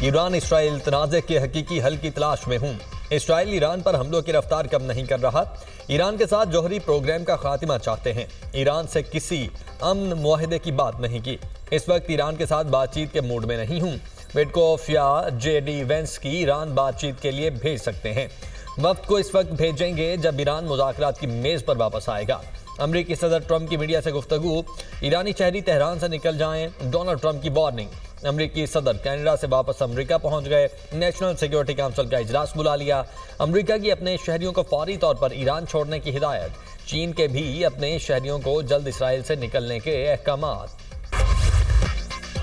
Iran Israel तनाज़े के हकीकी हल की तलाश में हूँ। इसराइल ईरान पर हमलों की रफ्तार कम नहीं कर रहा। ईरान के साथ जौहरी प्रोग्राम का खात्मा चाहते हैं। ईरान से किसी अमन मुआहदे की बात नहीं की। इस वक्त ईरान के साथ बातचीत के मूड में नहीं हूँ। विटकोफ या JD वेंस की ईरान बातचीत के लिए भेज सकते हैं। वक्त को इस वक्त भेजेंगे जब ईरान मुज़ाकरात की मेज़ पर वापस आएगा। अमरीकी सदर ट्रंप की मीडिया से गुफ्तगू, ईरानी शहरी तेहरान से निकल जाएं, डोनाल्ड ट्रंप की वार्निंग। अमरीकी सदर कनाडा से वापस अमरीका पहुंच गए। नेशनल सिक्योरिटी काउंसिल का इजलास बुला लिया। अमरीका की अपने शहरियों को फौरी तौर पर ईरान छोड़ने की हिदायत। चीन के भी अपने शहरियों को जल्द इसराइल से निकलने के अहकामात।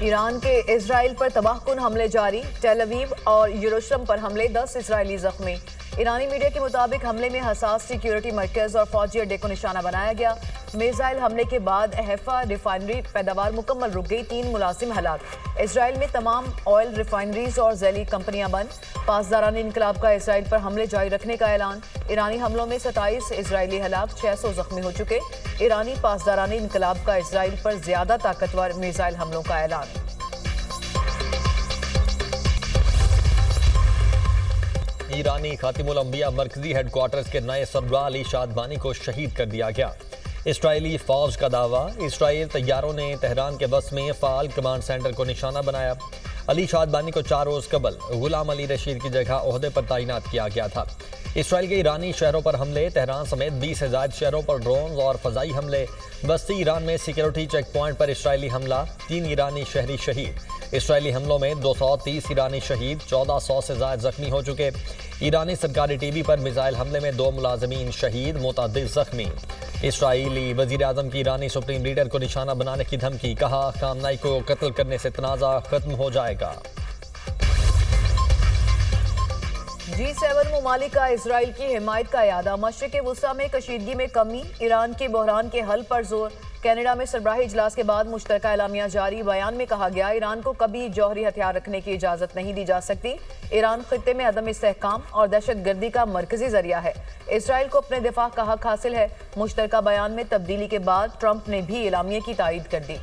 ईरान के इजराइल पर तबाहकुन हमले जारी। टेल अवीव और यरूशलेम पर हमले, 10 इजरायली जख्मी। ईरानी मीडिया के मुताबिक हमले में हसास सिक्योरिटी मरकज और फौजी अड्डे को निशाना बनाया गया। मिसाइल हमले के बाद हैफा रिफाइनरी पैदावार मुकम्मल रुक गई, 3 मुलाजिम हलाक। इसराइल में तमाम ऑयल रिफाइनरीज और जैली कंपनियां बंद। पासदारानी इनकलाब का इसराइल पर हमले जारी रखने का ऐलान। ईरानी हमलों में 27 इसराइली हलाक, 600 जख्मी हो चुके। ईरानी पासदारानी इनकलाब का इसराइल पर ज्यादा ताकतवर मिसाइल हमलों का ऐलान। ईरानी खातिमुल अंबिया मरकजी हेडक्वार्टर्स के नए सरबराह अली शादबानी को शहीद कर दिया गया। इसराइली फौज का दावा, इसराइल तैयारों ने तेहरान के बस में फाल कमांड सेंटर को निशाना बनाया। अली शादबानी को 4 रोज कबल गुलाम अली रशीद की जगह ओहदे पर तैनात किया गया था। इसराइल के ईरानी शहरों पर हमले, तेहरान समेत 20 से ज़ायद शहरों पर ड्रोन और फजाई हमले। बस्ती ईरान में सिक्योरिटी चेक पॉइंट पर इसराइली हमला, 3 ईरानी शहरी शहीद। इसराइली हमलों में 230 ईरानी शहीद, 1400 से ज़ायद जख्मी हो चुके। ईरानी सरकारी टीवी पर मिसाइल हमले में 2 मुलाजमीन शहीद, मुतअद्दिद जख्मी। इसराइली वजीर आजम की ईरानी सुप्रीम लीडर को निशाना बनाने की धमकी, कहा खामनाई को कत्ल करने से तनाज़ा खत्म हो जाएगा। G7 ममालिक का इसराइल की हिमायत का इरादा। मशरिक़ वुस्ता में कशीदगी में कमी, ईरान के बहरान के हल पर जोर। कनाडा में सरबराही इजलास के बाद मुश्तरका एलामिया जारी। बयान में कहा गया, ईरान को कभी जौहरी हथियार रखने की इजाज़त नहीं दी जा सकती। ईरान खित्ते में अदम इस्तेहकाम और दहशतगर्दी का मरकजी जरिया है। इसराइल को अपने दिफा का हक हासिल है। मुश्तरका बयान में तब्दीली के बाद ट्रंप ने भी एलामिया की तायीद कर दी।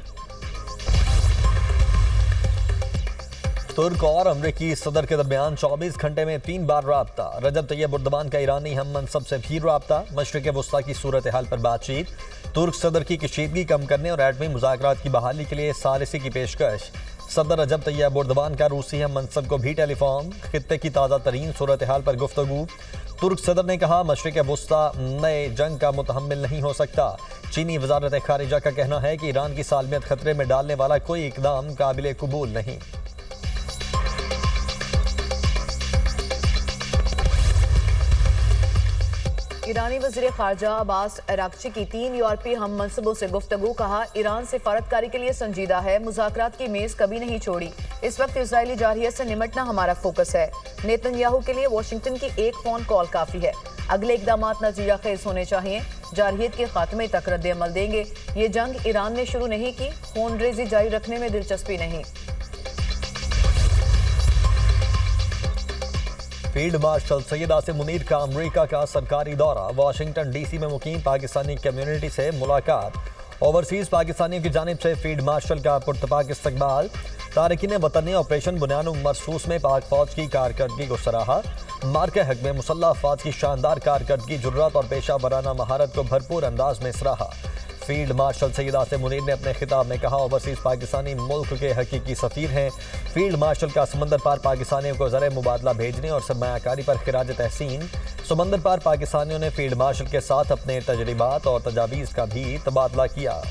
तुर्क और अमरीकी सदर के दरमियान 24 घंटे में 3 बार राब्ता। रजब तैयब एर्दोगान का ईरानी हम मनसब से भी राब्ता। मशरिक़ वुस्ता की सूरत हाल पर बातचीत। तुर्क सदर की कशीदगी कम करने और एटमी मुज़ाकरात की बहाली के लिए सालिसी की पेशकश। सदर रजब तैयब एर्दोगान का रूसी हम मनसब को भी टेलीफोन। खित्ते की ताज़ा तरीन सूरत हाल पर गुफ्तगू। तुर्क सदर ने कहा, मशरिक़ वुस्ता नए जंग का मुतहम्मिल नहीं हो सकता। चीनी वज़ारत ख़ारिजा का कहना है कि ईरान की सालमियत खतरे में डालने वाला कोई इक़दाम काबिल कबूल नहीं। ईरानी वज़ीर ख़ारजा अब्बास अराग़ची की 3 यूरोपीय हम मनसबों से गुफ्तगू। कहा, ईरान सिफारतकारी के लिए संजीदा है, मुज़ाकरात की मेज़ कभी नहीं छोड़ी। इस वक्त इजरायली जारहियत से निमटना हमारा फोकस है। नेतन्याहू के लिए वाशिंगटन की एक फ़ोन कॉल काफ़ी है। अगले इक़दाम नतीजा खेज होने चाहिए। जारहियत के खात्मे तक रद्द अमल देंगे। ये जंग ईरान ने शुरू नहीं की, खून रेजी जारी रखने में दिलचस्पी नहीं। फील्ड मार्शल सैयद आसिम मुनीर का अमरीका का सरकारी दौरा। वाशिंगटन DC में मुकीम पाकिस्तानी कम्युनिटी से मुलाकात। ओवरसीज पाकिस्तानियों की जानिब से फील्ड मार्शल का पुरतपाक इस्तकबाल। तारकीन वतन ने ऑपरेशन बुनियाद मरसूस में पाक फौज की कारकर्दगी को सराहा। मार्के हक में मुसल्लह अफवाज की शानदार कारकर्दगी, जुर्रत और पेशा वराना महारत को भरपूर अंदाज में सराहा। फील्ड मार्शल सैयद आसिम मुनीर ने अपने खिताब में कहा, ओवरसीज पाकिस्तानी मुल्क के हकीकी सफ़ीर हैं। फील्ड मार्शल का समंदर पार पाकिस्तानियों को ज़र मुबादला भेजने और सरमायाकारी पर खिराज तहसीन। समंदर पार पाकिस्तानियों ने फील्ड मार्शल के साथ अपने तजर्बात और तजावीज़ का भी तबादला किया।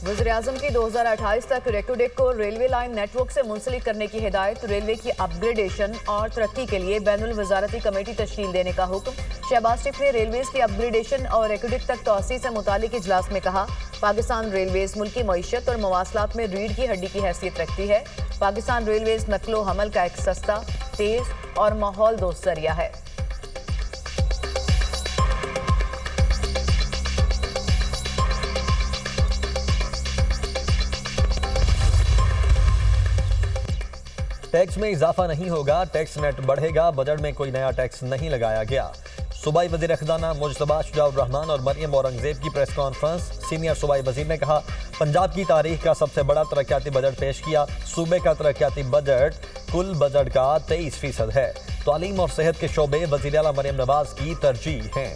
वज़ीर-ए-आज़म की 2028 तक रेकोडेक को रेलवे लाइन नेटवर्क से मुंसलिक करने की हिदायत। रेलवे की अपग्रेडेशन और तरक्की के लिए बैनुल वज़ारती कमेटी तश्कील देने का हुक्म। शहबाज शरीफ ने रेलवेज की अपग्रेडेशन और रेकोडेक तक तोसी से मुतालिक इजलास में कहा, पाकिस्तान रेलवेज मुल्की मईशत और मवासलात में रीढ़ की हड्डी की हैसियत रखती है। पाकिस्तान रेलवेज नकलो हमल का एक सस्ता, तेज और माहौल दोस्त जरिया है। टैक्स में इजाफा नहीं होगा, टैक्स नेट बढ़ेगा। बजट में कोई नया टैक्स नहीं लगाया गया। सूबाई वज़ीर ख़ज़ाना मुजतबा शुजाउर रहमान और मरियम औरंगजेब की प्रेस कॉन्फ्रेंस। सीनियर सूबाई वज़ीर ने कहा, पंजाब की तारीख का सबसे बड़ा तरक्याती बजट पेश किया। सूबे का तरक्याती बजट कुल बजट का 23% है। तालीम और सेहत के शोबे वज़ीर आला मरियम नवाज की तरजीह हैं।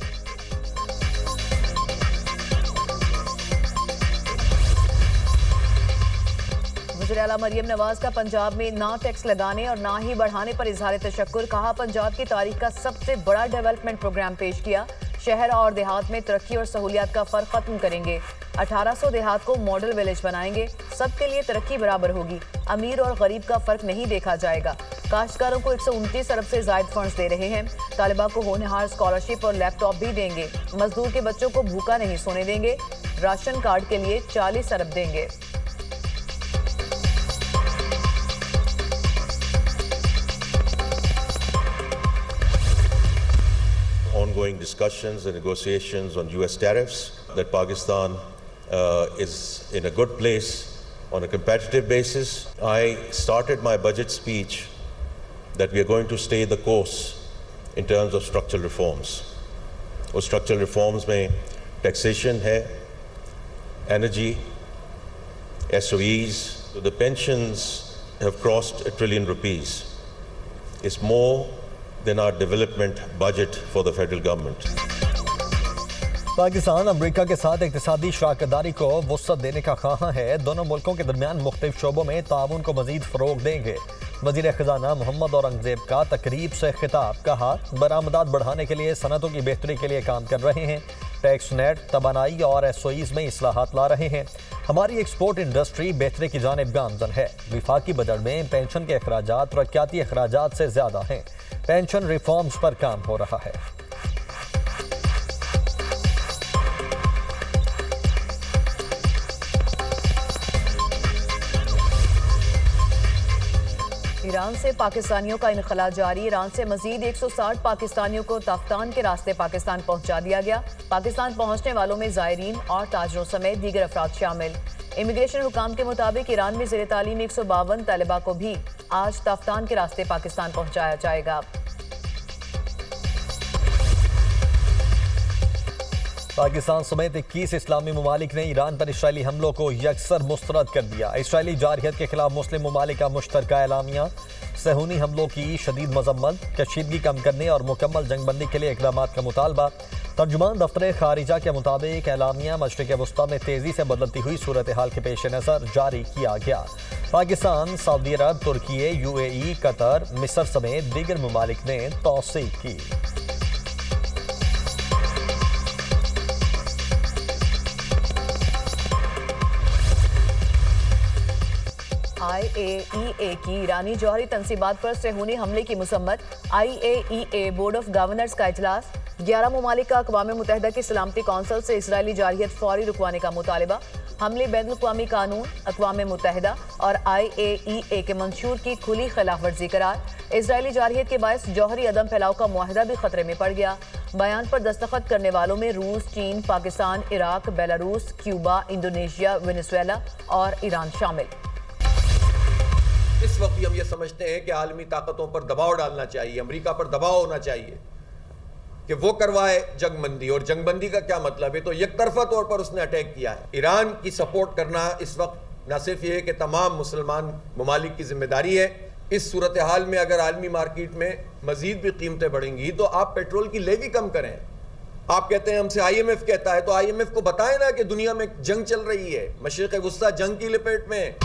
वज़ीर आला मरियम नवाज का पंजाब में ना टैक्स लगाने और ना ही बढ़ाने पर इजहार तशक्कुर। कहा, पंजाब की तारीख का सबसे बड़ा डेवलपमेंट प्रोग्राम पेश किया। शहर और देहात में तरक्की और सहूलियात का फर्क खत्म करेंगे। 1800 देहात को मॉडल विलेज बनाएंगे। सबके लिए तरक्की बराबर होगी। अमीर और गरीब का फर्क नहीं देखा जाएगा। काश्तकारों को 129 अरब से ज्यादा फंड्स दे रहे हैं। तालिबा को होनहार स्कॉलरशिप और लैपटॉप भी देंगे। मजदूर के बच्चों को भूखा नहीं सोने देंगे। राशन कार्ड के लिए 40 अरब देंगे। Ongoing discussions and negotiations on US tariffs, that Pakistan is in a good place on a competitive basis. I started my budget speech that we are going to stay the course in terms of structural reforms. और structural reforms में taxation है, energy, SOEs, so the pensions have crossed $1 trillion. It's more than our development budget for the federal government. Pakistan America के साथ इक्तिसादी शराकतदारी को वुसअत देने का ख्वाहां है। दोनों मुल्कों के दरमियान मुख्तलिफ शोबों में ताउन को मजीद फ़रोग देंगे। वज़ीर ख़ज़ाना मोहम्मद औरंगजेब का तकरीब से खिताब। कहा, बरामदात बढ़ाने के लिए सनतों की बेहतरी के लिए काम कर रहे हैं। टैक्स नेट, तबानाई और SOEs में इस्लाहात ला रहे हैं। हमारी एक्सपोर्ट इंडस्ट्री बेहतरी की जानिब गामजन है। विफाकी बजट में पेंशन के अखराजात तरक्याती अखराजात से ज़्यादा हैं। पेंशन रिफॉर्म्स पर काम हो रहा है। ईरान से पाकिस्तानियों का इनखला जारी। ईरान से मजीद 160 पाकिस्तानियों को तफ्तान के रास्ते पाकिस्तान पहुंचा दिया गया। पाकिस्तान पहुंचने वालों में ज़ायरीन और ताजरों समेत दीगर अफराद शामिल। इमिग्रेशन हुकाम के मुताबिक ईरान में ज़ेर तालीम 152 तलबा को भी आज तफ्तान के रास्ते पाकिस्तान पहुंचाया जाएगा। पाकिस्तान समेत 21 इस्लामी ममालिक ने ईरान पर इसराइली हमलों को यकसर मुस्तरद कर दिया। इसराइली जारहियत के खिलाफ मुस्लिम ममालिक का मुश्तरका एलामिया। सहूनी हमलों की शदीद मजम्मत, कशीदगी कम करने और मुकम्मल जंगबंदी के लिए इक़दामात का मुतालबा। तर्जुमान दफ्तर खारिजा के मुताबिक एलामिया मशरिक़ वस्ता में तेज़ी से बदलती हुई सूरत हाल के पेश नज़र जारी किया गया। पाकिस्तान, सऊदी अरब, तुर्की, UAE, कतर, मिस्र समेत दीगर ममालिक ने तौसीक की। IAEA की ईरानी जौहरी तनसीबात पर सेहूनी हमले की मुसम्मत। IAEA बोर्ड ऑफ गवर्नर्स का इजलास। 11 ममालिक का अक़वाम मुत्तहिदा की सलामती कौंसिल से इसराइली जारहियत फौरी रुकवाने का मुतालिबा। हमले बैनुल-अक़वामी कानून, अक़वाम मुत्तहिदा और IAEA के मंशूर की खुली खिलाफ वर्जी करार। इसराइली जारहियत के बायस जौहरी अदम फैलाव का मुआहदा भी खतरे में पड़ गया। बयान पर दस्तखत करने वालों में रूस, चीन, Pakistan, Iraq, Belarus, Cuba, Indonesia, Venezuela और ईरान शामिल। इस वक्त भी हम ये समझते हैं कि आलमी ताकतों पर दबाव डालना चाहिए, अमेरिका पर दबाव होना चाहिए कि वो करवाए जंगबंदी। और जंगबंदी का क्या मतलब है? तो एक तरफा तौर पर उसने अटैक किया है। ईरान की सपोर्ट करना इस वक्त न सिर्फ ये कि तमाम मुसलमान ममालिक की जिम्मेदारी है। इस सूरत हाल में अगर आलमी मार्केट में मजीद भी कीमतें बढ़ेंगी तो आप पेट्रोल की लेवी कम करें। आप कहते हैं हमसे IMF कहता है, तो IMF को बताएं ना कि दुनिया में जंग चल रही है, मशरिक़ वस्ता जंग की लपेट में।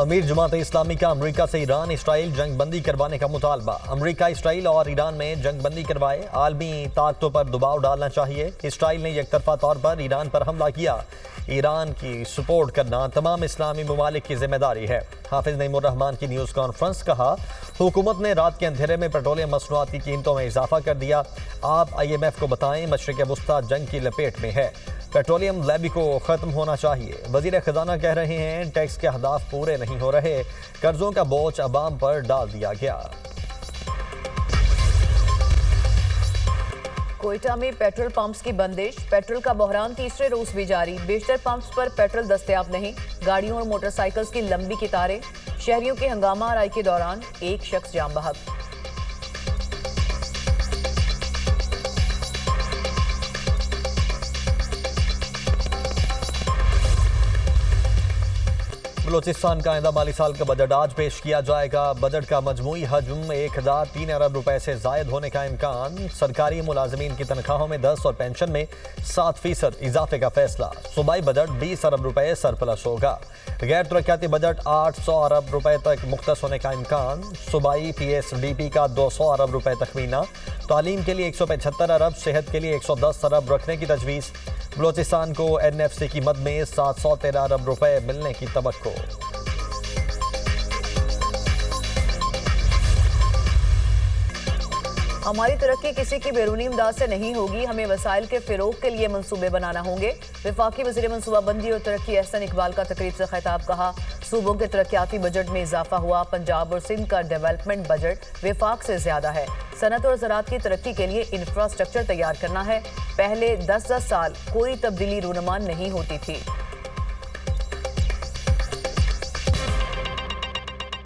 अमीर जमात इस्लामी का अमेरिका से ईरान इसराइल जंगबंदी करवाने का मुतालबा। अमेरिका इसराइल और ईरान में जंगबंदी करवाए। आलमी ताकतों पर दबाव डालना चाहिए। इसराइल ने एकतरफा तौर पर ईरान पर हमला किया। ईरान की सपोर्ट करना तमाम इस्लामी ममालिक की जिम्मेदारी है। हाफिज नईमुर रहमान की न्यूज़ कॉन्फ्रेंस। कहा, हुकूमत ने रात के अंधेरे में पेट्रोलियम मसनूआत की कीमतों में इजाफा कर दिया। आप IMF को बताएं, मशरिक़ वस्ता जंग की लपेट में है। पेट्रोलियम लेवी को ख़त्म होना चाहिए। वज़ीर ख़ज़ाना कह रहे हैं, टैक्स के अहदाफ पूरे नहीं हो रहे। कर्जों का बोझ अवाम पर डाल दिया गया। कोयटा में पेट्रोल पंप्स की बंदिश। पेट्रोल का बहरान तीसरे रोज भी जारी। बेशतर पंप्स पर पेट्रोल दस्तयाब नहीं। गाड़ियों और मोटरसाइकिल्स की लंबी कतारें। शहरियों के हंगामा आराई के दौरान एक शख्स जाम बहक। बलूचिस्तान का आइंदा माली साल का बजट आज पेश किया जाएगा। बजट का मजमूई हजम 1003 अरब रुपए से जायद होने का इम्कान। सरकारी मुलाजमीन की तनख्वाहों में 10 और पेंशन में 7% इजाफे का फैसला। सूबाई बजट 20 अरब रुपए सरप्लस होगा। गैर तरक्याती बजट 800 अरब रुपए तक मुख्तस होने का इम्कान। सूबाई PSDP का 200 अरब रुपए तखमीना। तालीम के लिए 175 अरब, सेहत के लिए 110 अरब रखने की तजवीज़। बलूचिस्तान को NFC की मद में 713 अरब रुपए मिलने की तवक्को। हमारी तरक्की किसी की बैरूनी इमदाद से नहीं होगी, हमें वसाइल के फिरोग के लिए मंसूबे बनाना होंगे। वफाकी वज़ीर मनसूबाबंदी और तरक्की एहसन इकबाल का तकरीब से खिताब। कहा, सूबों के तरक्याती बजट में इजाफा हुआ। पंजाब और सिंध का डेवलपमेंट बजट वफाक से ज्यादा है। सनत और ज़राअत की तरक्की के लिए इंफ्रास्ट्रक्चर तैयार करना है। पहले 10-10 साल कोई तब्दीली रूनुमा नहीं होती थी।